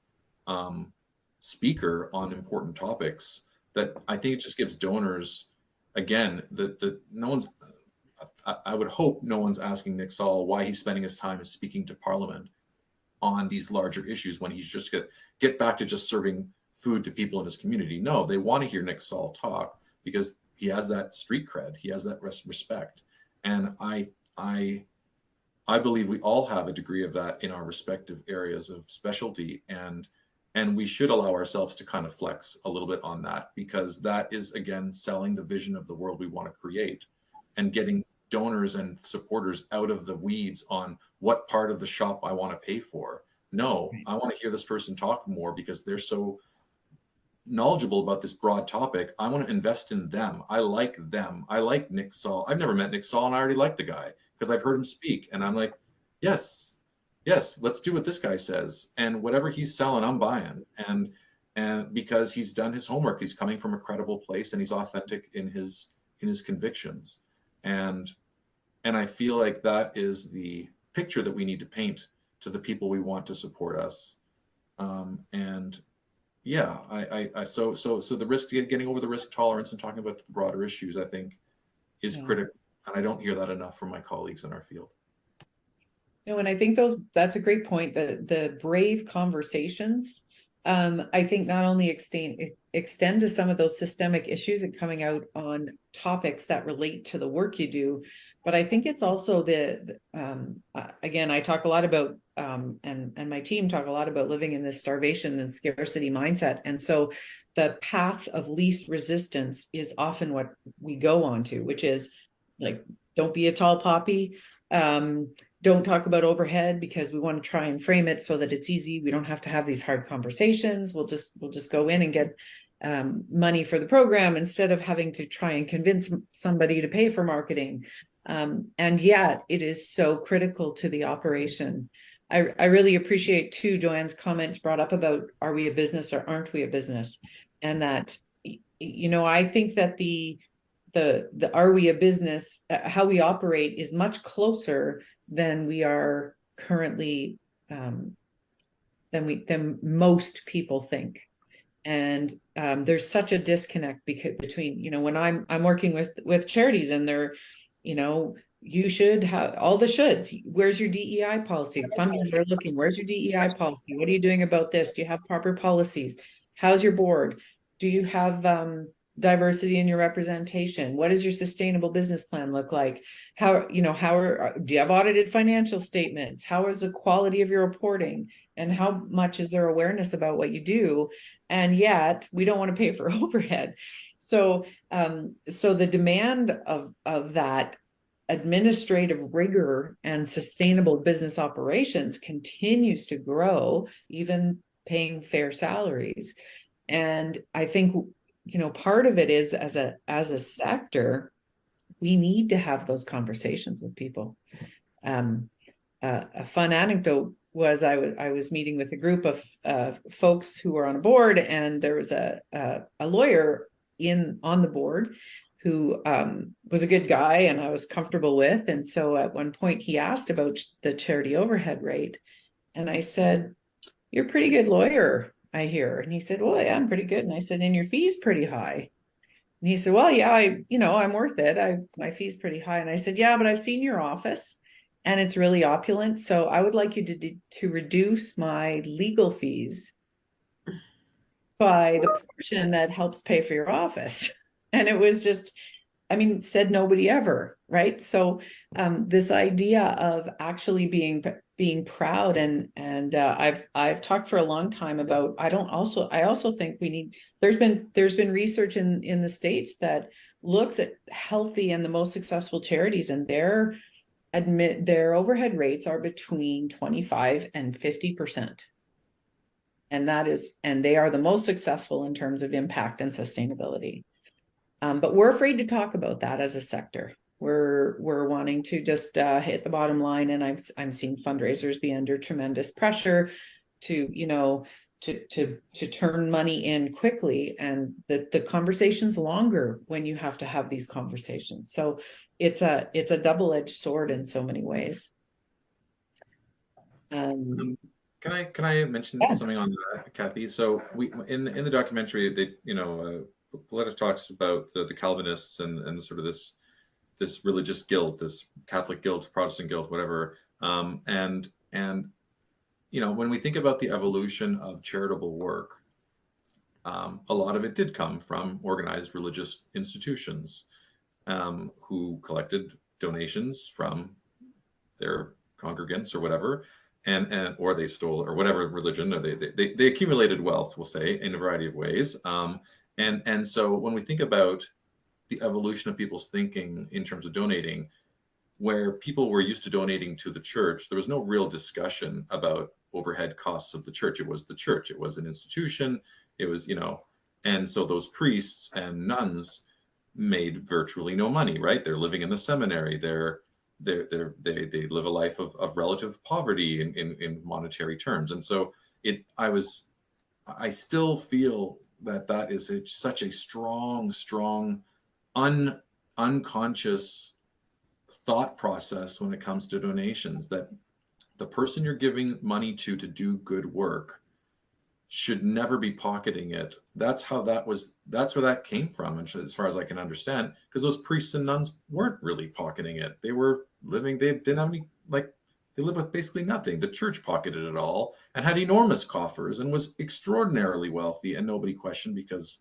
[SPEAKER 2] speaker on important topics, that I think it just gives donors, again, I would hope no one's asking Nick Saul why he's spending his time speaking to Parliament on these larger issues when he's just get back to just serving food to people in his community. No, they want to hear Nick Saul talk because he has that street cred, he has that respect. And I believe we all have a degree of that in our respective areas of specialty, and we should allow ourselves to kind of flex a little bit on that, because that is, again, selling the vision of the world we want to create and getting donors and supporters out of the weeds on what part of the shop I want to pay for. No, I want to hear this person talk more because they're so knowledgeable about this broad topic. I want to invest in them. I like them. I like Nick Saul. I've never met Nick Saul, and I already like the guy because I've heard him speak. And I'm like, yes, let's do what this guy says. And whatever he's selling, I'm buying. And because he's done his homework, he's coming from a credible place, and he's authentic in his convictions. And I feel like that is the picture that we need to paint to the people we want to support us. And Yeah, so the risk, getting over the risk tolerance and talking about the broader issues, I think, is
[SPEAKER 1] Yeah.
[SPEAKER 2] critical, and I don't hear that enough from my colleagues in our field.
[SPEAKER 1] No, and I think that's a great point. The brave conversations, I think not only extend to some of those systemic issues and coming out on topics that relate to the work you do, but I think it's also again, I talk a lot about and my team talk a lot about living in this starvation and scarcity mindset. And so the path of least resistance is often what we go on to, which is like, don't be a tall poppy. Don't talk about overhead because we want to try and frame it so that it's easy. We don't have to have these hard conversations. We'll just go in and get money for the program instead of having to try and convince somebody to pay for marketing. And yet it is so critical to the operation. I really appreciate too Joanne's comment brought up about, are we a business or aren't we a business? And that, I think that the are we a business, how we operate is much closer than we are currently, than most people think. And there's such a disconnect between, when I'm working with charities and they're, you should have all the shoulds. Where's your DEI policy? Funders are looking, where's your DEI policy? What are you doing about this? Do you have proper policies? How's your board? Do you have diversity in your representation? What does your sustainable business plan look like? Do you have audited financial statements? How is the quality of your reporting? And how much is there awareness about what you do? And yet we don't want to pay for overhead. So the demand of that administrative rigor and sustainable business operations continues to grow, even paying fair salaries. And I think, part of it is as a sector, we need to have those conversations with people. A fun anecdote was I was meeting with a group of folks who were on a board, and there was a lawyer on the board who was a good guy and I was comfortable with. And so at one point he asked about the charity overhead rate, and I said, "You're a pretty good lawyer, I hear." And he said, "Well, yeah, I'm pretty good." And I said, "And your fee's pretty high." And he said, "Well, yeah, I'm worth it. My fee's pretty high." And I said, "Yeah, but I've seen your office and it's really opulent. So I would like you to reduce my legal fees by the portion that helps pay for your office." And it was just, said nobody ever, right? So this idea of actually being proud, and I've talked for a long time about, I also think we need, there's been research in the States that looks at healthy and the most successful charities, and their overhead rates are between 25 and 50%. And they are the most successful in terms of impact and sustainability. But we're afraid to talk about that as a sector. We're wanting to just hit the bottom line, and I'm seeing fundraisers be under tremendous pressure to turn money in quickly, and the conversation's longer when you have to have these conversations. So it's a double-edged sword in so many ways.
[SPEAKER 2] Can I mention something on that, Kathy? So we in the documentary, Pauletta talks about the Calvinists and sort of this religious guilt, this Catholic guilt, Protestant guilt, whatever. And when we think about the evolution of charitable work, a lot of it did come from organized religious institutions who collected donations from their congregants or whatever, or they stole, or whatever religion, or they accumulated wealth, we'll say, in a variety of ways. And so when we think about the evolution of people's thinking in terms of donating, where people were used to donating to the church, there was no real discussion about overhead costs of the church. It was the church. It was an institution. It was, and so those priests and nuns made virtually no money, right? They're living in the seminary. They live a life of relative poverty in monetary terms. And so I still feel that is such a strong unconscious thought process when it comes to donations, that the person you're giving money to do good work should never be pocketing it. That's where that came from, and as far as I can understand, because those priests and nuns weren't really pocketing it. They were living, they didn't have any, like, they lived with basically nothing. The church pocketed it all and had enormous coffers and was extraordinarily wealthy, and nobody questioned, because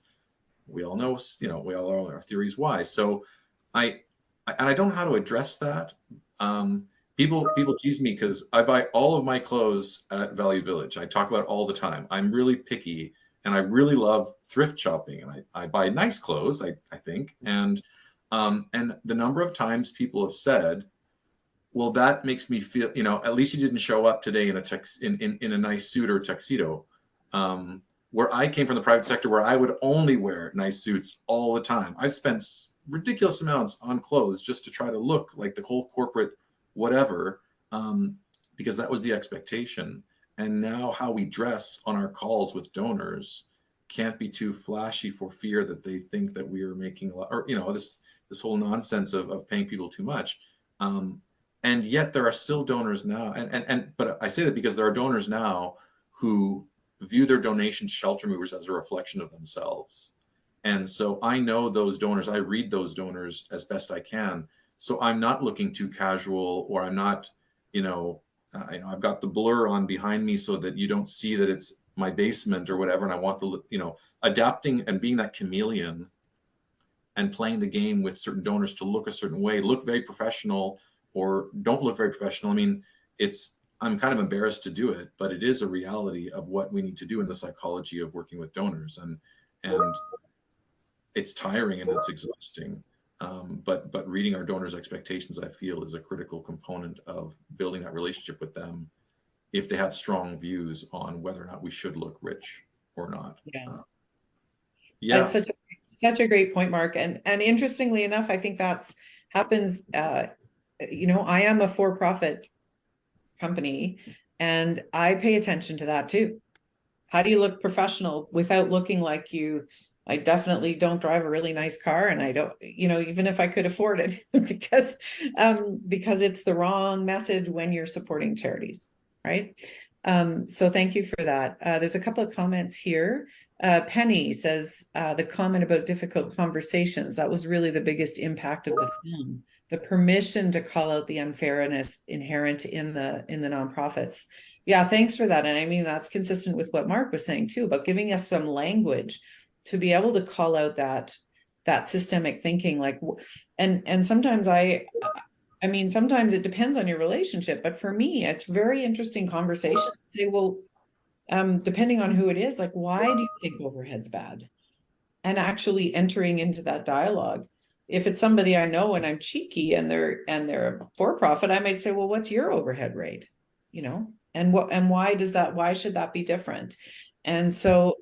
[SPEAKER 2] we all know, we all know our theories why. So I don't know how to address that. People tease me because I buy all of my clothes at Value Village. I talk about it all the time. I'm really picky, and I really love thrift shopping, and I buy nice clothes, I think. And the number of times people have said, well, that makes me feel, at least you didn't show up today in a nice suit or tuxedo. Where I came from, the private sector, where I would only wear nice suits all the time. I've spent ridiculous amounts on clothes just to try to look like the whole corporate whatever, because that was the expectation. And now how we dress on our calls with donors can't be too flashy for fear that they think that we are making, or this whole nonsense of paying people too much. And yet there are still donors now, but I say that because there are donors now who view their donation to shelter movers as a reflection of themselves. And so I know those donors, I read those donors as best I can. So I'm not looking too casual, or I'm not, I've got the blur on behind me so that you don't see that it's my basement or whatever. And I want adapting and being that chameleon and playing the game with certain donors to look a certain way, look very professional or don't look very professional. I mean, I'm kind of embarrassed to do it, but it is a reality of what we need to do in the psychology of working with donors. And it's tiring and it's exhausting. But reading our donors' expectations, I feel, is a critical component of building that relationship with them, if they have strong views on whether or not we should look rich or not.
[SPEAKER 1] That's such a great point, Mark. And interestingly enough, I think that's happens. I am a for-profit company, and I pay attention to that too. How do you look professional without looking like you? I definitely don't drive a really nice car, and I don't, even if I could afford it, because it's the wrong message when you're supporting charities, right? So thank you for that. There's a couple of comments here. Penny says the comment about difficult conversations, that was really the biggest impact of the film. The permission to call out the unfairness inherent in the nonprofits. Yeah, thanks for that. And I mean, that's consistent with what Mark was saying too, about giving us some language to be able to call out that systemic thinking. And sometimes sometimes it depends on your relationship, but for me, it's very interesting conversation to say, well, depending on who it is, like, why do you think overhead's bad? And actually entering into that dialogue. If it's somebody I know and I'm cheeky and they're a for-profit, I might say, well, what's your overhead rate? And why should that be different? And so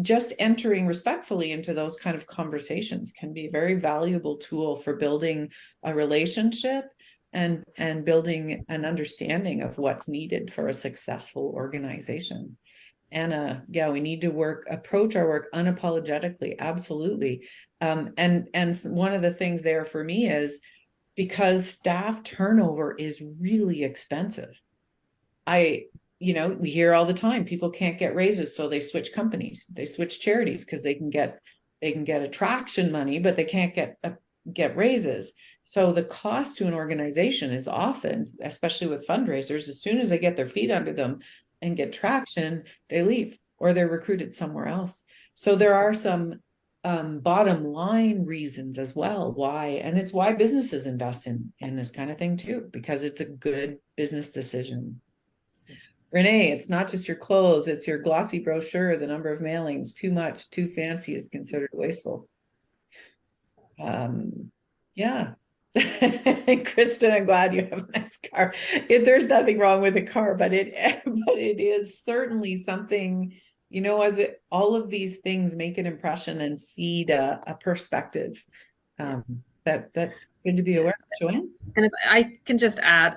[SPEAKER 1] just entering respectfully into those kind of conversations can be a very valuable tool for building a relationship and building an understanding of what's needed for a successful organization. And we need to approach our work unapologetically. Absolutely. And one of the things there for me is, because staff turnover is really expensive. We hear all the time, people can't get raises, so they switch companies, they switch charities because they can get attraction money, but they can't get raises. So the cost to an organization is often, especially with fundraisers, as soon as they get their feet under them and get traction, they leave or they're recruited somewhere else. So there are some bottom line reasons as well why, and it's why businesses invest in this kind of thing too, because it's a good business decision. Renee, it's not just your clothes, it's your glossy brochure, the number of mailings, too much, too fancy is considered wasteful. Yeah. Kristen, I'm glad you have a nice car. There's nothing wrong with a car, but it is certainly something, as all of these things make an impression and feed a perspective. That's good to be aware of. Joanne?
[SPEAKER 3] And if I can just add,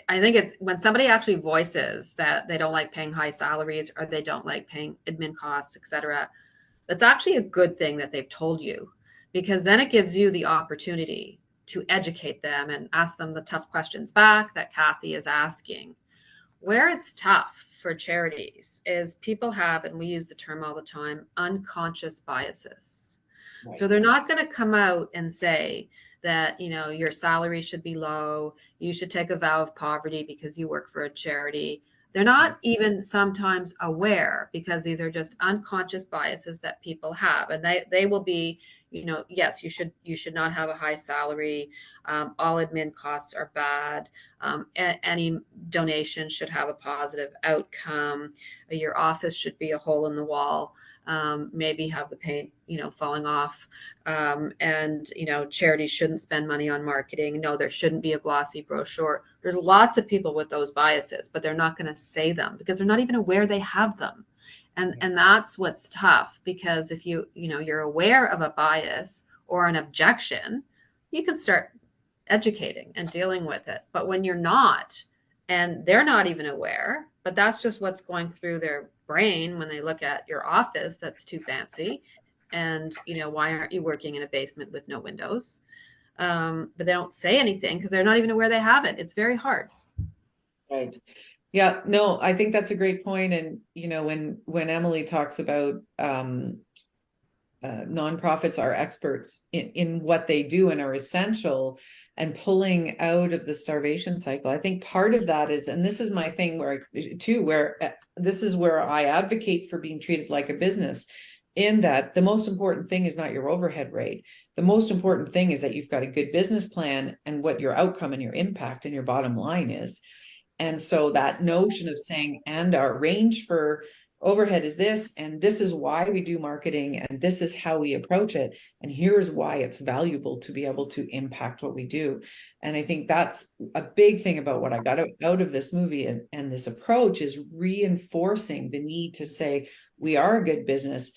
[SPEAKER 3] I think it's when somebody actually voices that they don't like paying high salaries or they don't like paying admin costs, etc., that's actually a good thing that they've told you, because then it gives you the opportunity to educate them and ask them the tough questions back that Kathy is asking. Where it's tough for charities is people have, and we use the term all the time, unconscious biases.
[SPEAKER 1] Right.
[SPEAKER 3] So they're not going to come out and say that, your salary should be low, you should take a vow of poverty because you work for a charity. They're not even sometimes aware, because these are just unconscious biases that people have. And they will be, yes, you should not have a high salary. All admin costs are bad. Any donation should have a positive outcome. Your office should be a hole in the wall. Maybe have the paint, falling off. And charities shouldn't spend money on marketing. No, there shouldn't be a glossy brochure. There's lots of people with those biases, but they're not going to say them because they're not even aware they have them. And that's what's tough, because if you're aware of a bias or an objection, you can start educating and dealing with it. But when you're not, and they're not even aware, but that's just what's going through their brain when they look at your office that's too fancy, and why aren't you working in a basement with no windows? But they don't say anything because they're not even aware they have it. It's very hard.
[SPEAKER 1] Right. Yeah, no, I think that's a great point. And when Emily talks about nonprofits are experts in what they do and are essential, and pulling out of the starvation cycle, I think part of that is, and this is my thing where this is where I advocate for being treated like a business, in that the most important thing is not your overhead rate. The most important thing is that you've got a good business plan and what your outcome and your impact and your bottom line is. And so that notion of saying, and our range for overhead is this, and this is why we do marketing, and this is how we approach it, and here's why it's valuable to be able to impact what we do. And I think that's a big thing about what I got out of this movie and this approach, is reinforcing the need to say, we are a good business.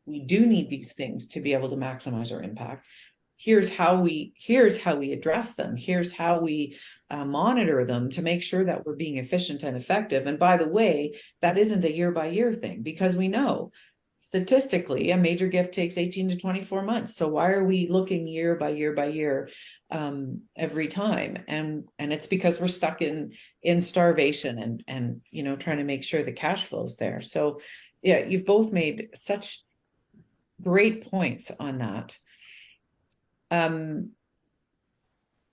[SPEAKER 1] We do need these things to be able to maximize our impact. Here's how we address them. Here's how we monitor them to make sure that we're being efficient and effective. And by the way, that isn't a year by year thing, because we know statistically a major gift takes 18 to 24 months. So why are we looking year by year by year every time? And it's because we're stuck in starvation and trying to make sure the cash flow's there. So yeah, you've both made such great points on that.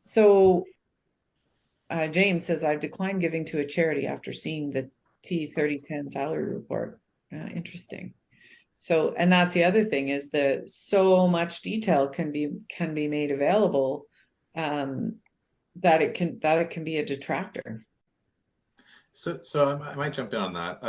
[SPEAKER 1] So James says, I've declined giving to a charity after seeing the T3010 salary report. Interesting. So, and that's the other thing, is that so much detail can be made available that it can be a detractor.
[SPEAKER 2] So I might jump in on that.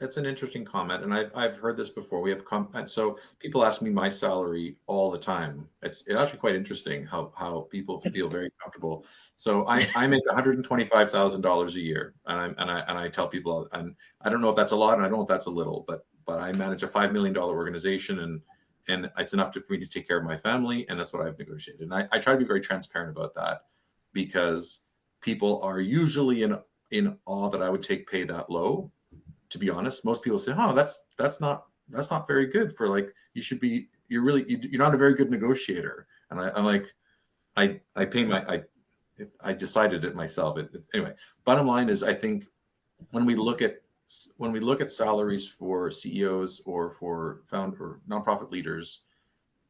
[SPEAKER 2] That's an interesting comment, and I've heard this before. We have so people ask me my salary all the time. It's actually quite interesting how people feel very comfortable. So I make $125,000 a year, and I tell people, and I don't know if that's a lot, and I don't know if that's a little, but I manage a $5 million organization, and it's enough for me to take care of my family, and that's what I've negotiated. And I try to be very transparent about that, because people are usually in awe that I would take pay that low. To be honest, most people say, "Oh, that's not very good for, like, you're not a very good negotiator." And I'm like, I decided it myself. Anyway, bottom line is, I think when we look at salaries for CEOs or for or nonprofit leaders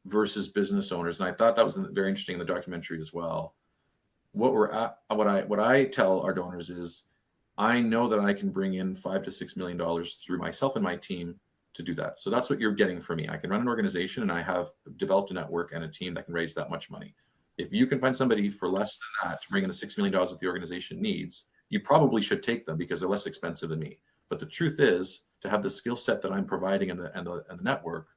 [SPEAKER 2] versus business owners, and I thought that was very interesting in the documentary as well. What I tell our donors is, I know that I can bring in $5 to $6 million through myself and my team to do that. So that's what you're getting from me. I can run an organization, and I have developed a network and a team that can raise that much money. If you can find somebody for less than that to bring in the $6 million that the organization needs, you probably should take them, because they're less expensive than me. But the truth is, to have the skill set that I'm providing and the network,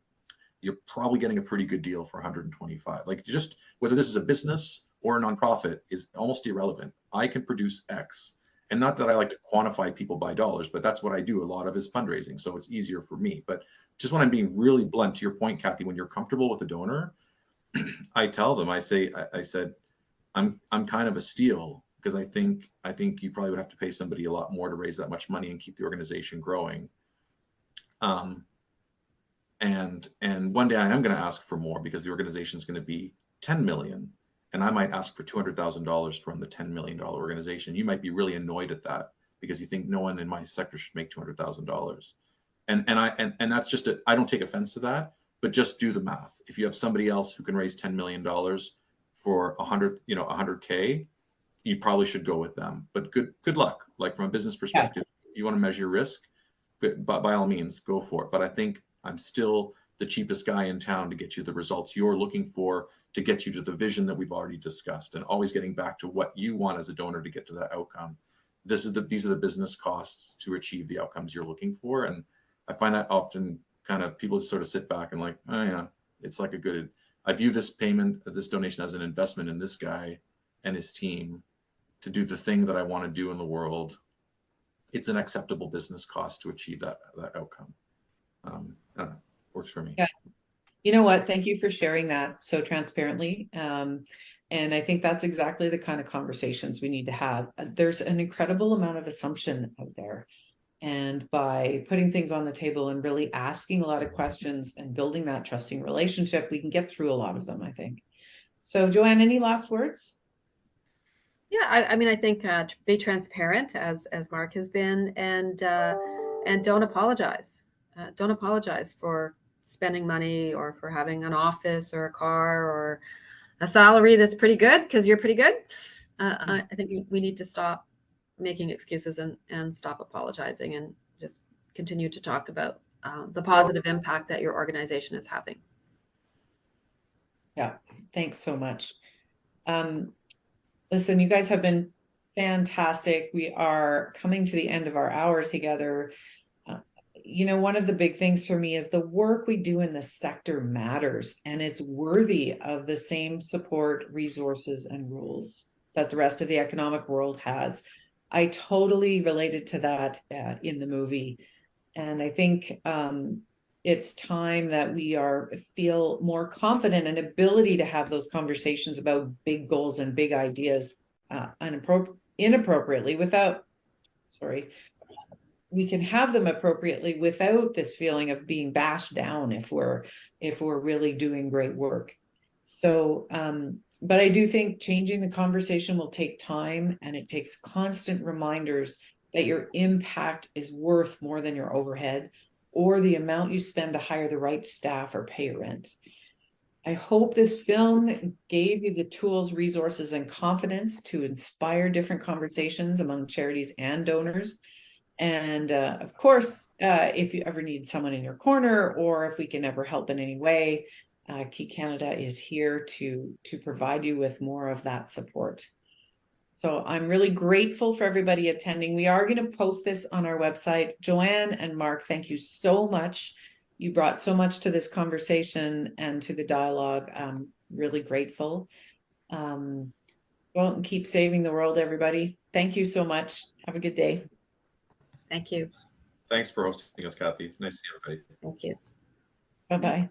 [SPEAKER 2] you're probably getting a pretty good deal for 125. Like, just whether this is a business or a nonprofit is almost irrelevant. I can produce X. And not that I like to quantify people by dollars, but that's what I do. A lot of is fundraising, so it's easier for me. But just when I'm being really blunt, to your point, Kathy, when you're comfortable with a donor, I tell them, I said, I'm kind of a steal, because I think you probably would have to pay somebody a lot more to raise that much money and keep the organization growing. And one day I am going to ask for more, because the organization is going to be 10 million. And I might ask for $200,000 to run the $10 million organization. You might be really annoyed at that, because you think no one in my sector should make $200,000. And that's just I don't take offense to that, but just do the math. If you have somebody else who can raise $10 million for 100K, you probably should go with them. But good luck. Like from a business perspective, you want to measure your risk, but by all means, go for it. But I think I'm still the cheapest guy in town to get you the results you're looking for, to get you to the vision that we've already discussed, and always getting back to what you want as a donor to get to that outcome. These are the business costs to achieve the outcomes you're looking for. And I find that often kind of people just sort of sit back and like, oh yeah, it's like I view this donation as an investment in this guy and his team to do the thing that I want to do in the world. It's an acceptable business cost to achieve that outcome. I don't know, works for me.
[SPEAKER 1] Yeah. You know what? Thank you for sharing that so transparently. And I think that's exactly the kind of conversations we need to have. There's an incredible amount of assumption out there. And by putting things on the table and really asking a lot of questions and building that trusting relationship, we can get through a lot of them, I think. So Joanne, any last words?
[SPEAKER 3] Yeah, I mean, I think be transparent as Mark has been, and don't apologize. Don't apologize for spending money or for having an office or a car or a salary that's pretty good, because you're pretty good. I think we need to stop making excuses and stop apologizing, and just continue to talk about the positive impact that your organization is having.
[SPEAKER 1] Yeah, thanks so much. Listen, you guys have been fantastic. We are coming to the end of our hour together. One of the big things for me is the work we do in the sector matters, and it's worthy of the same support, resources, and rules that the rest of the economic world has. I totally related to that in the movie. And I think it's time that we feel more confident and ability to have those conversations about big goals and big ideas inappropriately we can have them appropriately without this feeling of being bashed down if we're really doing great work. So, but I do think changing the conversation will take time, and it takes constant reminders that your impact is worth more than your overhead or the amount you spend to hire the right staff or pay rent. I hope this film gave you the tools, resources, and confidence to inspire different conversations among charities and donors. And of course, if you ever need someone in your corner, or if we can ever help in any way, Key Canada is here to provide you with more of that support. So I'm really grateful for everybody attending. We are going to post this on our website. Joanne and Mark, thank you so much. You brought so much to this conversation and to the dialogue. I'm really grateful. Go out and keep saving the world, everybody. Thank you so much. Have a good day.
[SPEAKER 3] Thank you.
[SPEAKER 2] Thanks for hosting us, Kathy. Nice to see everybody.
[SPEAKER 3] Thank you.
[SPEAKER 1] Bye-bye.